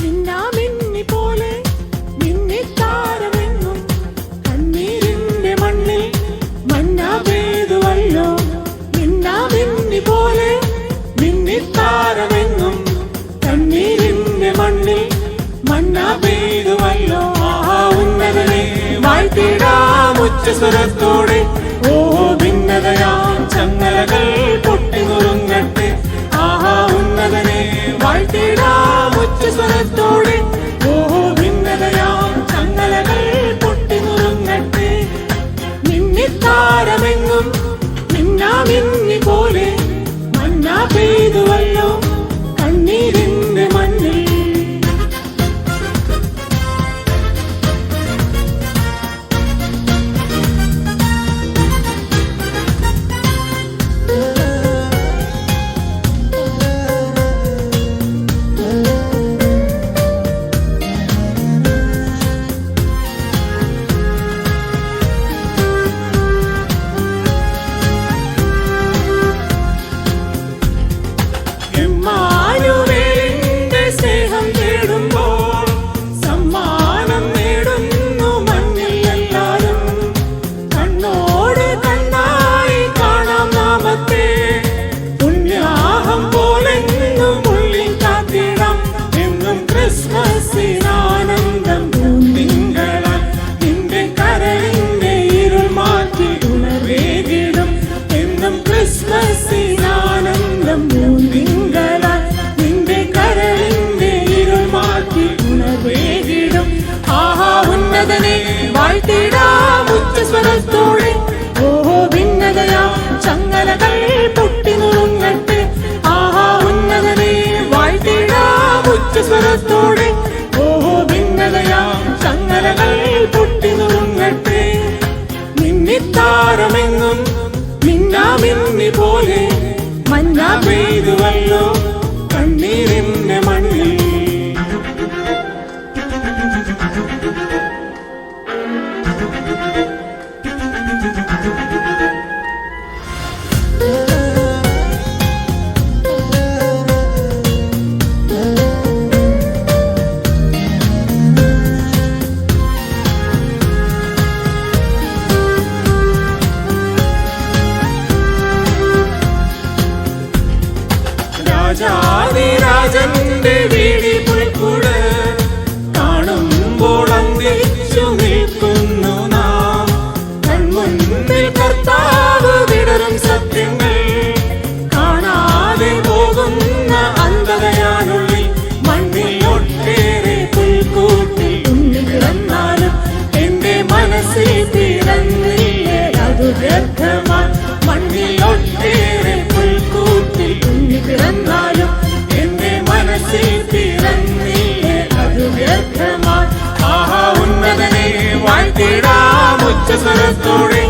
മിന്നാമിന്നി പോലെ മിന്നിത്താരമെങ്ങും കണ്ണീരിന്റെ മണ്ണിൽ മന്നാ പെയ്തുവല്ലോ. മിന്നാമിന്നി പോലെ മിന്നിത്താരമെങ്ങും കണ്ണീരിന്റെ മണ്ണിൽ മന്നാ പെയ്തുവല്ലോ. ആഹാ ഉന്നതനെ വാഴ്ത്തിടാം ഉച്ചസ്വരത്തോടെ. ഓ ഭിന്നതയാം ചങ്ങലകൾ പൊട്ടിനുറുങ്ങട്ടെ. ആഹാ ഉന്നതനെ വാഴ്ത്തിടാം ഉച്ചസ്വരത്തോടെ. ഓ ഭിന്നതയാം ചങ്ങലകൾ പൊട്ടിനുറുങ്ങട്ടെ. മിന്നിത്താരമെങ്ങും മിന്നാമിന്നി പോലെ മന്നാ പെയ്തുവല്ലോ കണ്ണീരിന്റെ മണ്ണിൽ. വാഴ്ത്തിടാം ഉച്ചസ്വരത്തോടെ. ഓഹോ ഭിന്നതയാം ചങ്ങലകൾ പൊട്ടിനുറുങ്ങട്ടെ. ആഹാ ഉന്നതനെ വാഴ്ത്തിടാം ഉച്ചസ്വരത്തോടെ. ഓഹോ ഭിന്നതയാം ചങ്ങലകൾ പൊട്ടിനുറുങ്ങട്ടെ. മിന്നിത്താരമെങ്ങും മിന്നാമിന്നി പോലെ മന്നാ പെയ്തുവല്ലോ കണ്ണീരിന്റെ മണ്ണിൽ. രാജാതിരാജന്റെ വീടി പുൽക്കൂട് കാണുമ്പോൾ അന്തിച്ചു നിൽക്കുന്നു നാം. കൺമുന്നിൽ കർത്താവ് വിടരും സത്യങ്ങൾ കാണാതെ പോകുന്ന അന്ധതയാനുള്ളിൽ. മണ്ണിൽ ഒട്ടേറെ പുൽക്കൂട്ടിൽ ഉണ്ണി പിറന്നാലും എന്റെ മനസ്സിൽ പിറന്നില്ലേ അത് വ്യർത്ഥമായി. മണ്ണിൽ ഒട്ടേറെ പുൽക്കൂട്ടിൽ ഉണ്ണി പിറന്നാലും എന്റെ മനസ്സിൽ പിറന്നില്ലേ അത് വ്യർത്ഥമായി. ആഹാ ഉന്നതനെ വാഴ്ത്തിടാം ഉച്ചസ്വരത്തോടെ.